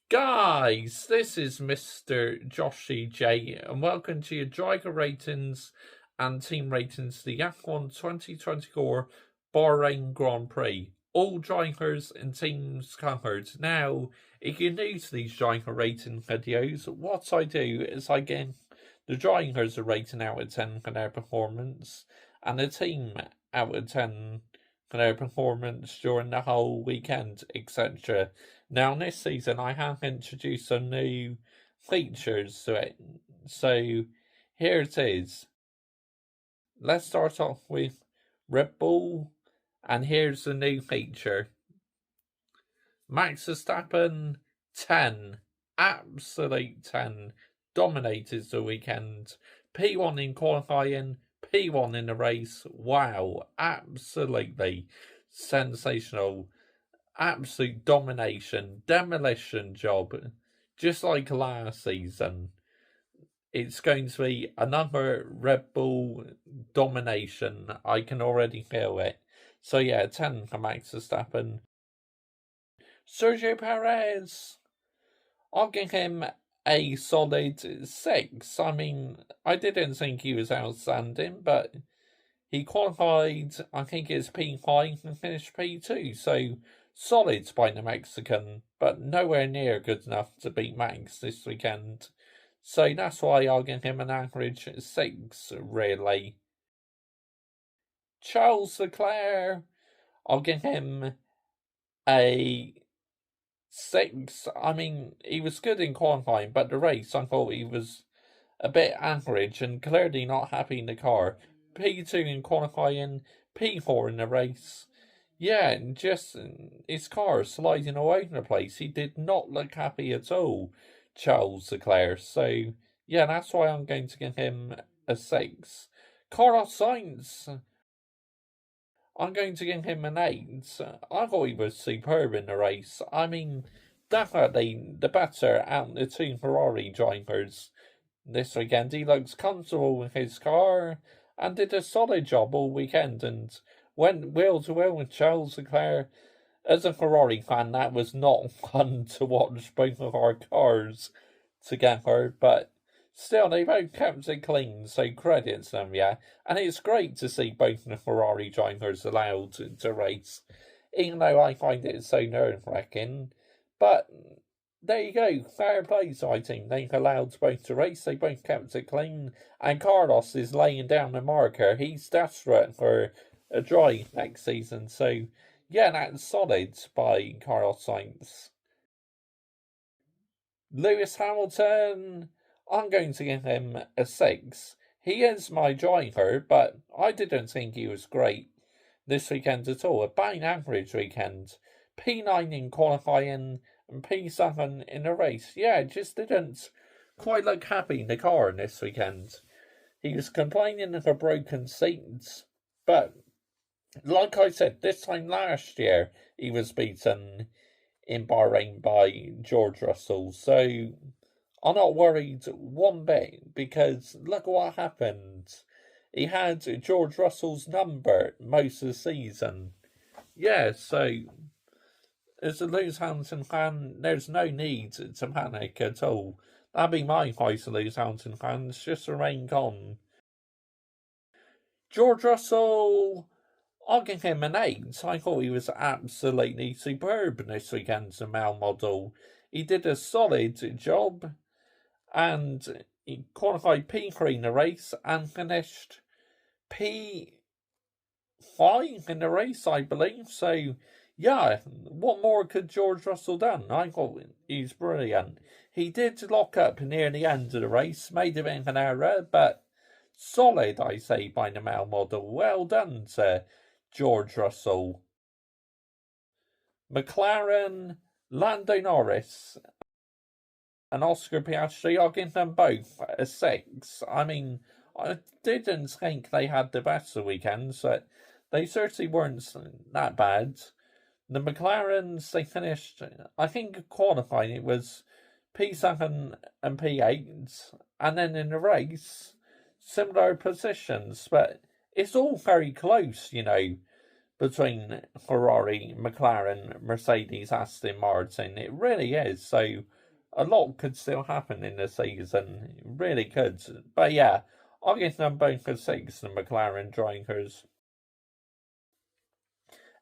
Guys, this is Mr. Joshy J, and welcome to your driver ratings and team ratings for the F1 2024 Bahrain Grand Prix. All drivers and teams covered. Now, if you're new to these driver rating videos, what I do is I give the drivers a rating out of 10 for their performance, and the team out of 10 for their performance during the whole weekend, etc. Now, this season, I have introduced some new features to it. So, here it is. Let's start off with Red Bull, and here's the new feature. Max Verstappen, 10. Absolute 10. Dominated the weekend. P1 in qualifying, P1 in the race. Wow, absolutely sensational. Absolute domination, demolition job, just like last season. It's going to be another Red Bull domination. I can already feel it. So yeah, 10 for Max Verstappen. Sergio Perez, I'll give him a solid 6. I mean, I didn't think he was outstanding, but he qualified, I think it's P5 and finished P2, so solid by the Mexican, but nowhere near good enough to beat Max this weekend. So that's why I'll give him an average 6, really. Charles Leclerc, I'll give him a 6. I mean, he was good in qualifying, but the race, I thought he was a bit average and clearly not happy in the car. P2 in qualifying, P4 in the race. Yeah, just his car sliding all over the place. He did not look happy at all, Charles Leclerc. So, yeah, that's why I'm going to give him a 6. Carlos Sainz, I'm going to give him an 8. I thought he was superb in the race. I mean, definitely the better out of the two Ferrari drivers this weekend. He looks comfortable with his car and did a solid job all weekend and went wheel to wheel with Charles Leclerc. As a Ferrari fan, that was not fun to watch both of our cars together, but still, they both kept it clean, so credits them, yeah. And it's great to see both the Ferrari drivers allowed to race, even though I find it so nerve-wracking. But there you go, fair play to my team. They've allowed both to race, they both kept it clean, and Carlos is laying down the marker. He's desperate for a drive next season, so yeah, that's solid by Carlos Sainz. Lewis Hamilton, I'm going to give him a 6. He is my driver, but I didn't think he was great this weekend at all. A bang average weekend. P9 in qualifying and P7 in the race. Yeah, just didn't quite look happy in the car this weekend. He was complaining of a broken seats, but like I said, this time last year, he was beaten in Bahrain by George Russell. So I'm not worried one bit because look what happened. He had George Russell's number most of the season. Yeah, so as a Lewis Hamilton fan, there's no need to panic at all. That'd be my advice to Lewis Hamilton fans, just remain calm. George Russell, I'll give him an 8. I thought he was absolutely superb this weekend's male model. He did a solid job and he qualified P3 in the race and finished P5 in the race, I believe. So, yeah, what more could George Russell done? I thought he's brilliant. He did lock up near the end of the race, made a bit of an error, but solid, I say, by the male model. Well done to George Russell. McLaren, Lando Norris, and Oscar Piastri, I'll give them both a 6. I mean, I didn't think they had the best of weekends, but they certainly weren't that bad. The McLarens, they finished, I think qualifying, it was P7 and P8, and then in the race, similar positions, but it's all very close, you know. between Ferrari, McLaren, Mercedes, Aston Martin. It really is. So a lot could still happen in the season. It really could. But yeah, I'll give them both a 6, the McLaren drivers.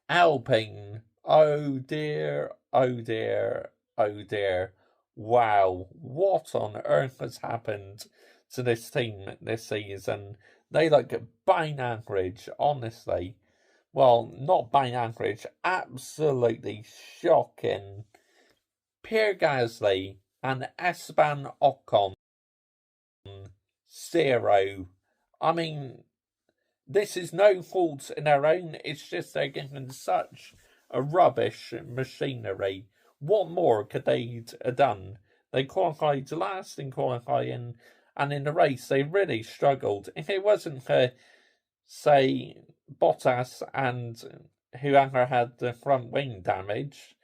Alpine. Oh dear, oh dear, oh dear. Wow, what on earth has happened to this team this season? They look bang average, honestly. Well, not bang average, absolutely shocking. Pierre Gasly and Esteban Ocon, 0. I mean, this is no fault in their own, it's just they're given such a rubbish machinery. What more could they have done? They qualified last in qualifying, and in the race they really struggled. If it wasn't for, say, Bottas and whoever had the front wing damage,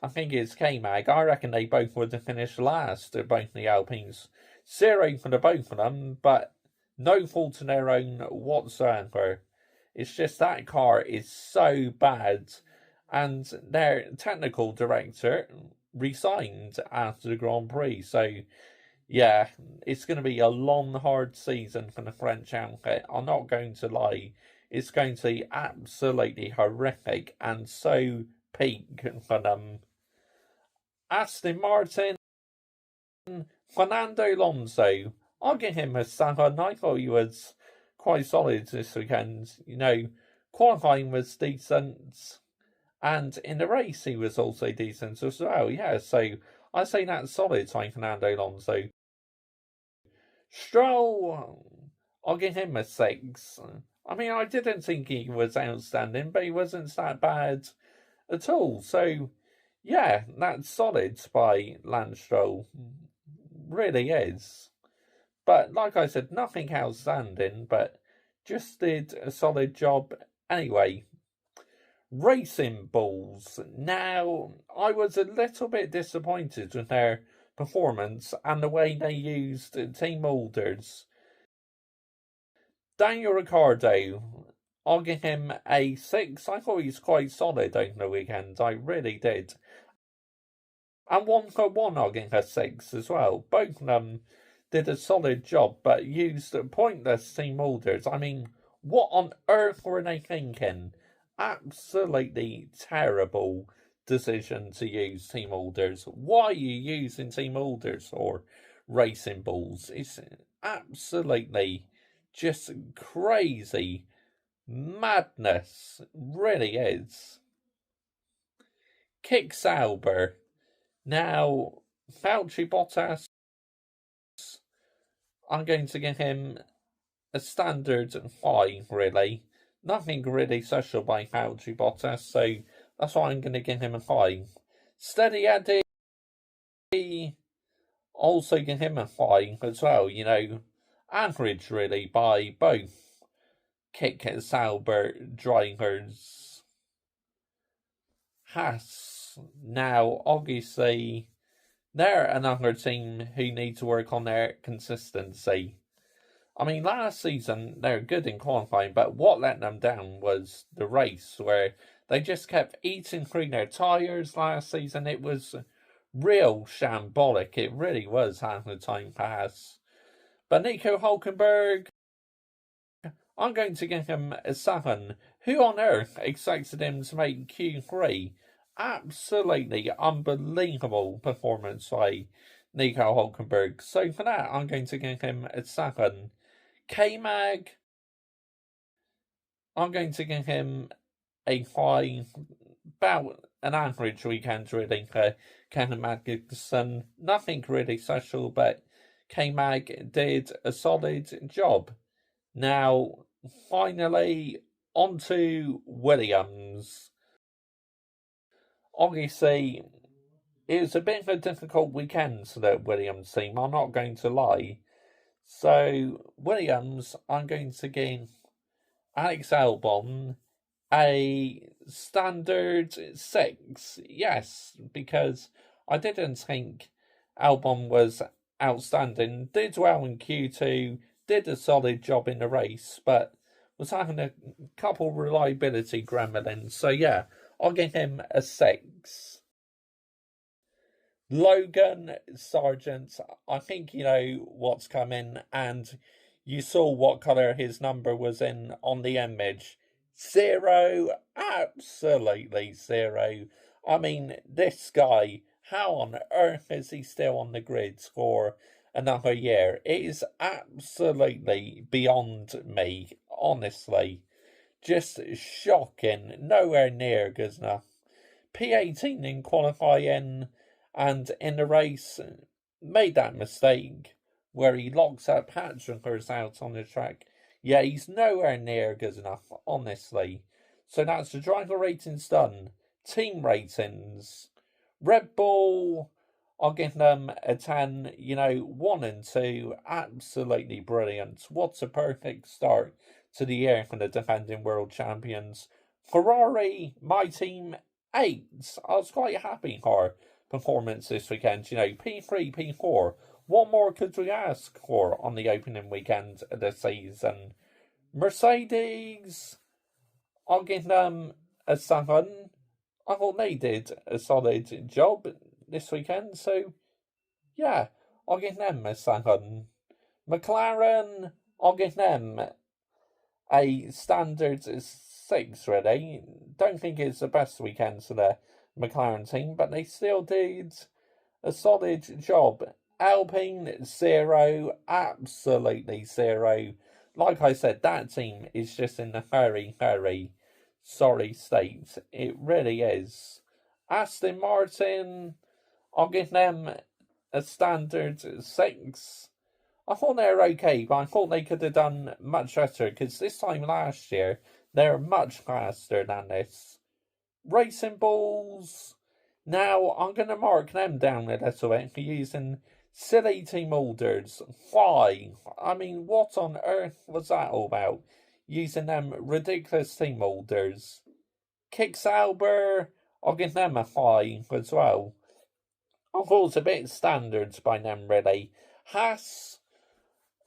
I think it's K-Mag, I reckon they both would have finished last, both the Alpines. 0 for the both of them, but no fault in their own whatsoever. It's just that car is so bad, and their technical director resigned after the Grand Prix. So, yeah, it's going to be a long, hard season for the French outfit. I'm not going to lie. It's going to be absolutely horrific and so peak for them. Aston Martin, Fernando Alonso. I'll give him a 7. I thought he was quite solid this weekend. You know, qualifying was decent, and in the race he was also decent as well. Yeah, so I say that's solid by Fernando Alonso. Stroll, I'll give him a 6. I mean, I didn't think he was outstanding, but he wasn't that bad at all. So, yeah, that's solid by Lance Stroll. Really is. But like I said, nothing outstanding, but just did a solid job anyway. Racing Bulls. Now, I was a little bit disappointed with their performance and the way they used team orders. Daniel Ricciardo, I'll give him a 6. I thought he's quite solid over the weekend. I really did. And 1-for-1, I'll give a 6 as well. Both of them did a solid job, but used pointless team orders. I mean, what on earth were they thinking? Absolutely terrible decision to use team orders. Why are you using team orders or Racing Bulls? It's absolutely just crazy madness. Really is. Kick Sauber. Now, Valtteri Bottas, I'm going to give him a standard 5, really. Nothing really special by Valtteri Bottas, so that's why I'm going to give him a 5. Steady Eddie, also give him a 5 as well, you know. Average, really, by both Kick Sauber drivers. Haas, now, obviously, they're another team who need to work on their consistency. I mean, last season, they're good in qualifying, but what let them down was the race, where they just kept eating through their tyres last season. It was real shambolic. It really was half the time pass. But Nico Hulkenberg, I'm going to give him a 7. Who on earth expected him to make Q3? Absolutely unbelievable performance by Nico Hulkenberg. So for that, I'm going to give him a 7. K-Mag, I'm going to give him a 5. About an average weekend, really, for Kevin Magnussen. Nothing really special, but K-Mag did a solid job. Now, finally, on to Williams. Obviously, it was a bit of a difficult weekend for the Williams team, I'm not going to lie. So, Williams, I'm going to give Alex Albon a standard 6. Yes, because I didn't think Albon was outstanding. Did well in Q2, did a solid job in the race, but was having a couple reliability gremlins. So yeah, I'll give him a 6. Logan Sargent, I think you know what's coming, and you saw what colour his number was in on the image. 0, absolutely 0. I mean, this guy, how on earth is he still on the grid for another year? It is absolutely beyond me, honestly. Just shocking, nowhere near good enough. P18 in qualifying, and in the race made that mistake where he locks up Patrickers out on the track. Yeah, he's nowhere near good enough, honestly. So that's the driver ratings done. Team ratings. Red Bull, I'll give them a 10. 1 and 2, absolutely brilliant. What a perfect start to the year for the defending world champions. Ferrari, my team, 8. I was quite happy for performance this weekend. P3, P4. What more could we ask for on the opening weekend of the season? Mercedes, I'll give them a 7. I thought they did a solid job this weekend, so yeah, I'll give them a 7. McLaren, I'll give them a standard 6, really. Don't think it's the best weekend for the McLaren team, but they still did a solid job. Alpine, 0, absolutely 0. Like I said, that team is just in a very, very sorry state. It really is. Aston Martin, I'll give them a standard 6. I thought they were okay, but I thought they could have done much better, because this time last year, they were much faster than this. Racing Bulls, now I'm going to mark them down a little bit for using silly team orders. Why? I mean, what on earth was that all about? Using them ridiculous team orders. Kick Sauber, I'll give them a 5 as well. I thought it was a bit standards by them, really. Haas,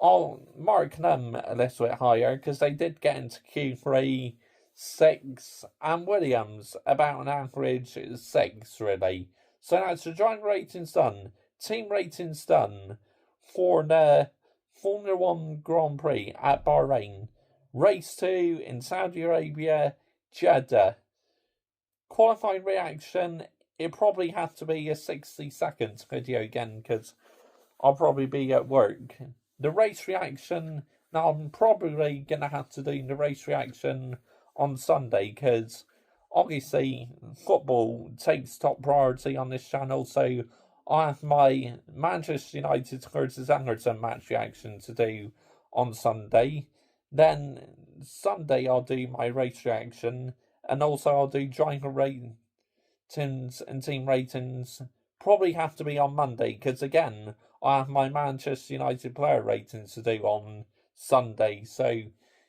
I'll mark them a little bit higher because they did get into Q3 6, and Williams about an average 6, really. So that's the driver ratings done, team ratings done for the Formula 1 Grand Prix at Bahrain. Race 2 in Saudi Arabia, Jeddah. Qualifying reaction, it probably has to be a 60-second video again because I'll probably be at work. The race reaction, now I'm probably going to have to do the race reaction on Sunday because obviously football takes top priority on this channel, so I have my Manchester United Curtis Anderson match reaction to do on Sunday. Then Sunday I'll do my race reaction, and also I'll do driver ratings and team ratings. Probably have to be on Monday because again I have my Manchester United player ratings to do on Sunday. So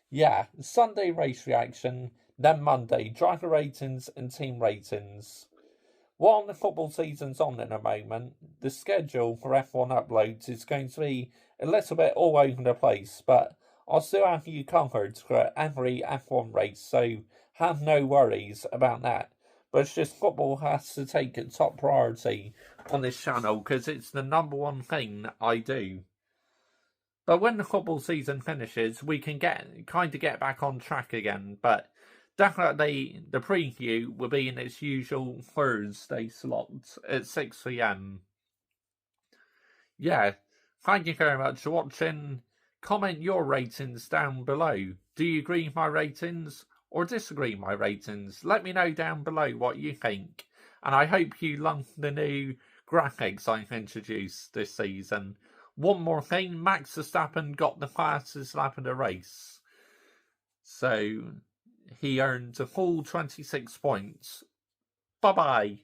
yeah, Sunday race reaction, then Monday driver ratings and team ratings. While the football season's on in a moment, the schedule for F1 uploads is going to be a little bit all over the place, but I'll still have you covered for every F1 race, so have no worries about that. But it's just football has to take its top priority on this channel because it's the number one thing I do. But when the football season finishes, we can get back on track again. But definitely the preview will be in its usual Thursday slot at 6 p.m. Yeah, thank you very much for watching. Comment your ratings down below. Do you agree with my ratings or disagree with my ratings? Let me know down below what you think. And I hope you love the new graphics I've introduced this season. One more thing, Max Verstappen got the fastest lap of the race. So he earned a full 26 points. Bye-bye.